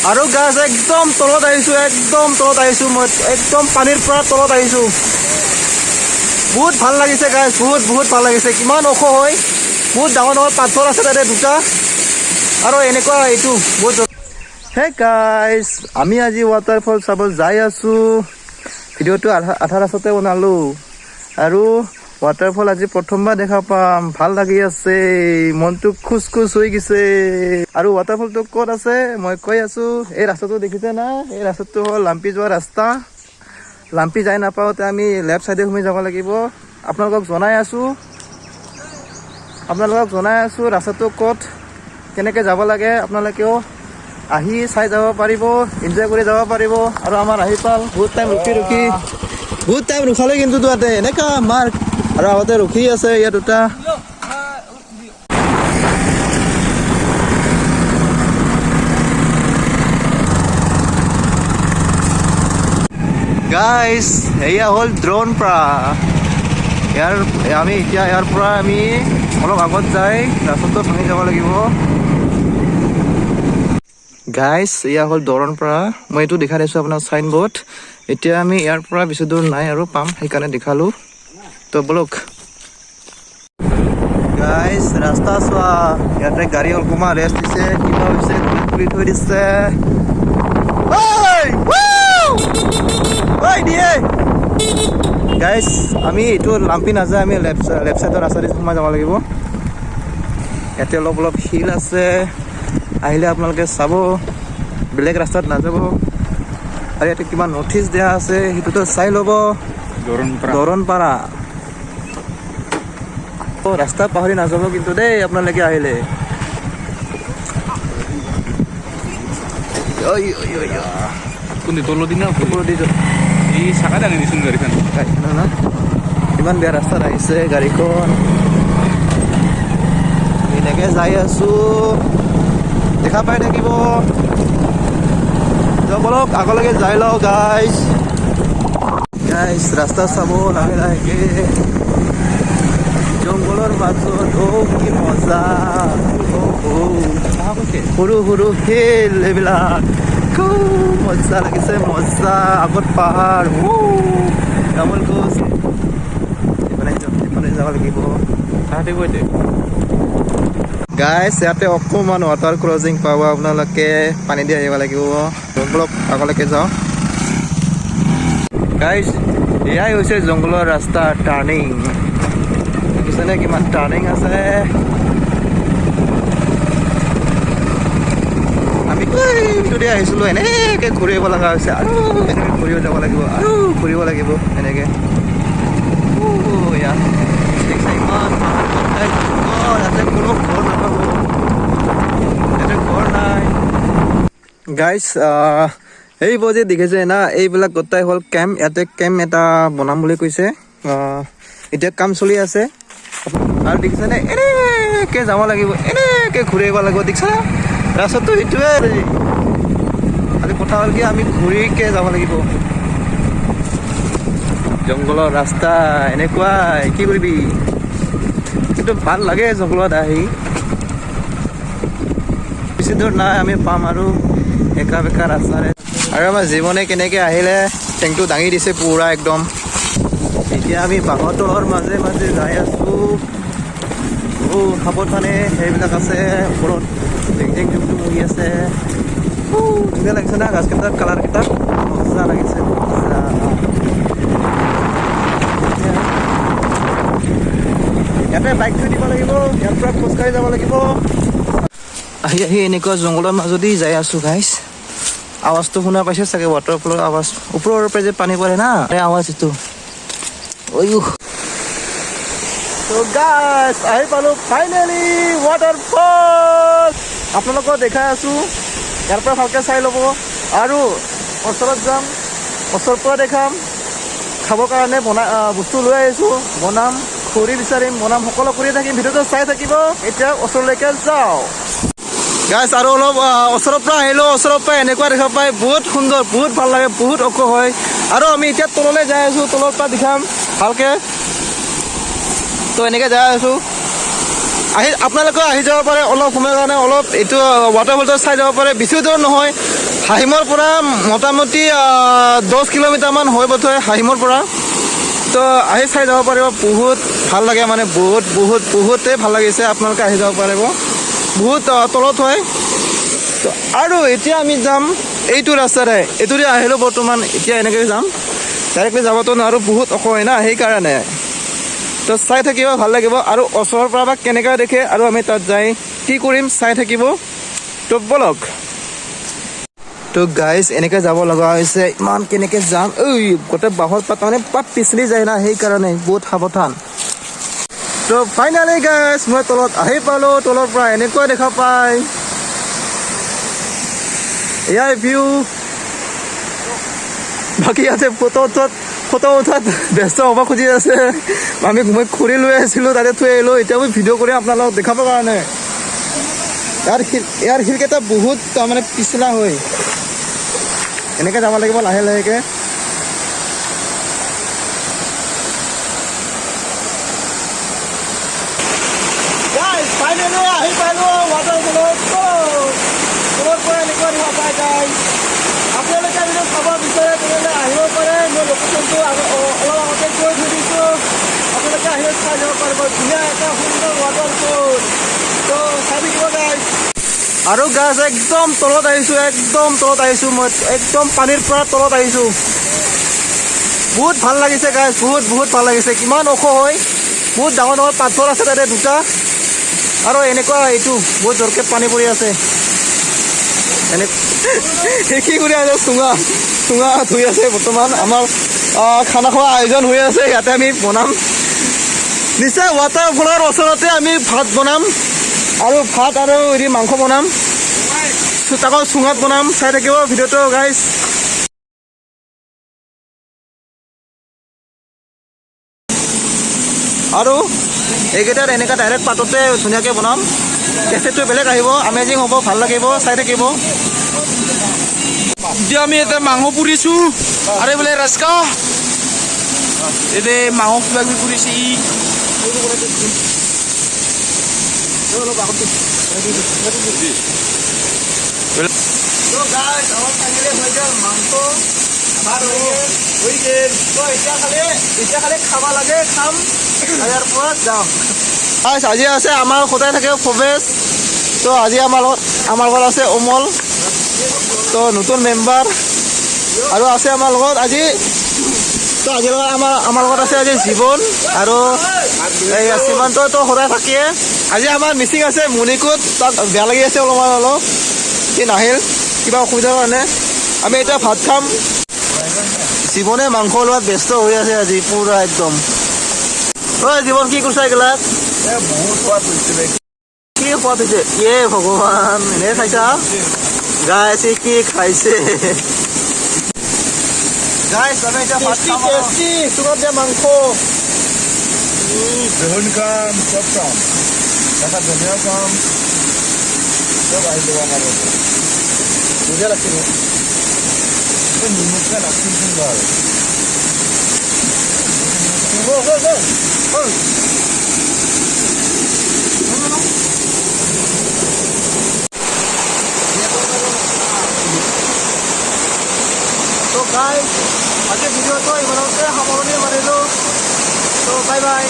আৰু গাছ একদম তলত আহিছোঁ মই একদম পানীৰ পৰা তলত আহিছোঁ। বহুত ভাল লাগিছে গাছ, বহুত ভাল লাগিছে। কিমান ওখ হয়, বহুত ডাঙৰ পাথৰ আছে তাতে দুটা, আৰু এনেকুৱা এইটো বহুত। হে গাইজ, আমি আজি ৱাটাৰফল চাব যাই আছোঁ। ভিডিঅ'টো আধা ৰাস্তাতে বনালোঁ, আৰু ৱাটাৰফল আজি প্ৰথমবাৰ দেখা পাম। ভাল লাগি আছে, মনটো খুচ হৈ গৈছে। আৰু ৱাটাৰফলটো ক'ত আছে মই কৈ আছোঁ, এই ৰাস্তাটো দেখিছে না, এই ৰাস্তাটো হ'ল লাম্পি যোৱা ৰাস্তা। লাম্পি যাই নাপাওঁতে আমি লেফ্ট চাইডে সোমাই যাব লাগিব। আপোনালোকক জনাই আছোঁ ৰাস্তাটো ক'ত, কেনেকৈ যাব লাগে। আপোনালোকেও আহি চাই যাব পাৰিব, এনজয় কৰি যাব পাৰিব। আৰু আমাৰ আহি পাল বহুত টাইম ৰখালে কিন্তু তাতে এনেকা মাৰ, আৰু আগতে ৰখি আছে ইয়াত দুটা। গাইজ, এয়া হ'ল দ্ৰোণ পাৰা। আমি এতিয়া ইয়াৰ পৰা আমি অলপ আগত যাই ৰাস্তাটো ভাঙি যাব লাগিব। গাইজ, এয়া হ'ল দ্ৰোণ পাৰা। মই এইটো দেখাই দিছোঁ আপোনাক চাইনবোৰ্ড। এতিয়া আমি ইয়াৰ পৰা বেছি দূৰ নাই আৰু পাম, সেইকাৰণে দেখালোঁ। তো বলক গাইজ, ৰাস্তা চোৱা। ইয়াতে গাড়ী অকণমান ৰেষ্ট দিছে, কিবা হৈছে খুলি থৈ দিছে। গাইজ, আমি এইটো লাম্পি নাযায়, আমি লেফ্ট চাইডৰ ৰাস্তা দি সোমাই যাব লাগিব। ইয়াতে অলপ শিল আছে, আহিলে আপোনালোকে চাব, বেলেগ ৰাস্তাত নাযাব। আৰু ইয়াতে কিমান নটিচ দিয়া আছে সেইটোতো চাই ল'ব। দ্ৰোণ পাৰা ৰাস্তা পাহৰি নাযাব কিন্তু দেই আপোনালোকে আহিলে। কোনটো তলৰ দিনা ওপৰত দি এই চাকা দাঙি দিছোন গাড়ীখন। না ইমান বেয়া ৰাস্তাত আহিছে গাড়ীখন। এনেকৈ যাই আছোঁ, দেখা পাই থাকিব। বলক আগলৈকে যাই লওঁ গাইজ। ৰাস্তা চাব লাহেকৈ। জংঘলৰ মাজত কি মজা, সৰু শিল এইবিলাক, খুব মজা লাগিছে, মজা। আগত পাহাৰ, তামোল গছ, এইফালে যাব লাগিব। তাহাঁতে কৈছে গাইজ, ইয়াতে অকণমান ৱাটাৰ ক্ৰচিং পাব আপোনালোকে, পানী দি আহিব লাগিব। অলপ আগলৈকে যাওঁ গাইজ। এয়াই হৈছে জংঘলৰ ৰাস্তা, টাৰ্ণিং দেখিছেনে কিমান টাৰ্ণিং আছে। আমি যদি আহিছিলোঁ এনেকৈ ঘূৰিব লগা হৈছে, আৰু এনেকৈ ঘূৰিব যাব লাগিব, আৰু ঘূৰিব লাগিব এনেকৈ। ইয়াত ইমান ইয়াতে কোনো ঘৰ নাপাব, ইয়াতে ঘৰ নাই গাইজ। এই যে দেখিছে না, এইবিলাক গোটাই হ'ল কেম্প। ইয়াতে কেম্প এটা বনাম বুলি কৈছে, এতিয়া কাম চলি আছে। আৰু দেখিছেনে, এনেকৈ যাব লাগিব, এনেকৈ ঘূৰি আহিব লাগিব। দেখিছা ৰাস্তাটো সেইটোৱে, খালি কথা হ'ল কি আমি ঘূৰিকৈ যাব লাগিব। জংঘলৰ ৰাস্তা এনেকুৱাই, কি কৰিবি, কিন্তু ভাল লাগে জংঘলত আহি। বেছি দূৰ নাই, আমি পাম আৰু একা বেকা ৰাস্তাৰে। আৰু আমাৰ জীৱনে কেনেকৈ আহিলে টেংকটো দাঙি দিছে পুৰা একদম। এতিয়া আমি বাঁহৰ তলৰ মাজে যাই আছোঁ। সাৱধানে সেইবিলাক আছে ওপৰত, জেং জুমটো বহি আছে। ধুনীয়া লাগিছে না গাছকেইটাৰ কালাৰকেইটা, মজা লাগিছে, মজা। ইয়াতে বাইক থৈ দিব লাগিব, ইয়াৰ পৰা খোজকাঢ়ি যাব লাগিব। আহি এনেকুৱা জংঘলৰ মাজতেই যাই আছোঁ গাইজ। আৱাজটো শুনা পাইছে চাগে, ৱাটাৰফলৰ আৱাজ, ওপৰৰ পৰা যে পানী পৰে না, এই আৱাজ এইটো। গাইজ, আহি পালোঁ ফাইনেলি ৱাটাৰফল। আপোনালোকক দেখাই আছোঁ, ইয়াৰ পৰা ভালকৈ চাই ল'ব। আৰু ওচৰত যাম, ওচৰৰ পৰা দেখাম। খাবৰ কাৰণে বস্তু লৈ আহিছোঁ, বনাম, খৰি বিচাৰিম, বনাম, সকলো কৰি থাকিম। ভিডিঅ'টো চাই থাকিব। এতিয়া ওচৰলৈকে যাওঁ গাইজ। আৰু অলপ ওচৰৰ পৰা আহিলোঁ, ওচৰৰ পৰা এনেকুৱা দেখা পাই বহুত সুন্দৰ, বহুত ভাল লাগে, বহুত ওখ হয়। আৰু আমি এতিয়া তললৈ যাই আছোঁ, তলৰ পৰা দেখাম ভালকৈ। তো এনেকৈ যাই আছোঁ, আপোনালোকেও আহি যাব পাৰে অলপ সময়ৰ কাৰণে, অলপ এইটো ৱাটাৰফলটো চাই যাব পাৰে। বেছি দূৰ নহয়, হাহিমৰ পৰা মোটামুটি 10 কিলোমিটাৰমান হৈ বোধহয় হাহিমৰ পৰা। তো আহি চাই যাব পাৰিব, বহুত ভাল লাগে মানে, বহুতেই ভাল লাগিছে। আপোনালোকে আহি যাব পাৰিব, বহুত তলত হয়। তো আৰু এতিয়া আমি যাম এইটো ৰাস্তাৰে, এইটোৰে আহিলোঁ বৰ্তমান। এতিয়া এনেকৈ যাম, ডাইৰেক্টলি যাবতো নোৱাৰোঁ, বহুত ওখ হয় না, সেইকাৰণে। তো চাই থাকিব, ভাল লাগিব। আৰু ওচৰৰ পৰা বা কেনেকৈ দেখে আৰু আমি তাত যাই কি কৰিম চাই থাকিব। তো বলক। তো গাইজ এনেকৈ যাব লগা হৈছে, ইমান কেনেকৈ যাম, গোটেই বাঁহৰ পাত মানে পাত পিছলি যায় না, সেইকাৰণে বহুত সাৱধান। তো ফাইনেলি গাইজ মই তলত আহি পালোঁ। তলৰ পৰা এনেকুৱা দেখা পায়, এয়াই ভিউ। বাকী ইয়াতে ফটো উঠাত ব্যস্ত হ'ব খুজি আছে। মই খৰি লৈ আহিছিলোঁ, তাতে থৈ আহিলোঁ। এতিয়া মই ভিডিঅ' কৰি আপোনালোকক দেখাবৰ কাৰণে। ইয়াৰ শিলকেইটা বহুত তাৰমানে পিছলা হয়, এনেকৈ যাব লাগিব লাহে লাহেকৈ। ফাইনেলি আহি পালোঁ ৱাটাৰফলত। তলৰ পৰা এনেকুৱা দেখা পায় গাইজ। আপোনালোকে যদি চাব বিচাৰে তেনেহ'লে আহিব পাৰে। মই লোকেশ্যনটো অলপ আগতে কৈ থৈ দিছোঁ, আপোনালোকে আহি চাই যাব পাৰিব। ধুনীয়া এটা সুন্দৰ ৱাটাৰফল। তো চাই থাকিব গাইজ। আৰু গাছ একদম তলত আহিছোঁ, মই একদম পানীৰ পৰা তলত আহিছোঁ। বহুত ভাল লাগিছে গাইজ, বহুত ভাল লাগিছে। কিমান ওখ হয়, বহুত ডাঙৰ ডাঙৰ পাথৰ আছে তাতে দুটা। আৰু এনেকুৱা এইটো বহুত জোৰকৈ পানী পৰি আছে। কি কৰি আছে, চুঙা ধুই আছে বৰ্তমান। আমাৰ খানা খোৱা আয়োজন হৈ আছে, ইয়াতে আমি বনাম। নিশ্চয় ৱাটাৰফলৰ ওচৰতে আমি ভাত বনাম, আৰু হেৰি মাংস বনাম, তাকো চুঙাত বনাম। চাই থাকিব ভিডিঅ'টো গাইজ। আৰু এইকেইটাত এনেকুৱা ডাইৰেক্ট পাততে ধুনীয়াকৈ বনাম। টেষ্টটো বেলেগ আহিব, আমেজিং হ'ব, ভাল লাগিব, চাই থাকিব। এতিয়া আমি এটা মাংস পুৰিছোঁ, আৰু বোলে ৰাজকা এতিয়া মাংস কিবা কিবি পুৰিছে ই। এতিয়া খালি খাব লাগে, খাম ইয়াৰ পৰা যাম। আজি আছে আমাৰ সদায় থাকে ভৱেশ। তো আজি আমাৰ লগত আছে অমল, তো নতুন মেম্বাৰ। আৰু আছে আমাৰ লগত আজি, তো আজি আমাৰ লগত আছে আজি জীৱন আৰু এই সীমান্তটো সদায় থাকিয়ে। আজি আমাৰ মিচিং আছে মণিকুট, তাক বেয়া লাগি আছে অলপ, সি নাহিল কিবা অসুবিধাৰ কাৰণে। আমি এতিয়া ভাত খাম। জীৱনে মাংস লোৱাত ব্যস্ত হৈ আছে আজি পুৰা একদম। জীৱন কি কৰিছা এইগিলাক? বহুত সোৱাদ হৈছিলে। কি সোৱাদ হৈছে? ভগৱান, এনে খাইছা গাইছ? কি খাইছে গাইছ? আমি এতিয়া ভাত খাম। চুঙাত দিয়া মাংস, বেহুন খাম, চব খাম, এটা ধনিয়া খাম, চব আহি যাব আমাৰ লগত। বুজা লাগিছিল। নিমখীয়া নাছিল সুন্দৰ। তো গাইছ, আজি ভিডিঅ'টো ইমানতে সামৰণি মাৰিলোঁ। তো বাই বাই।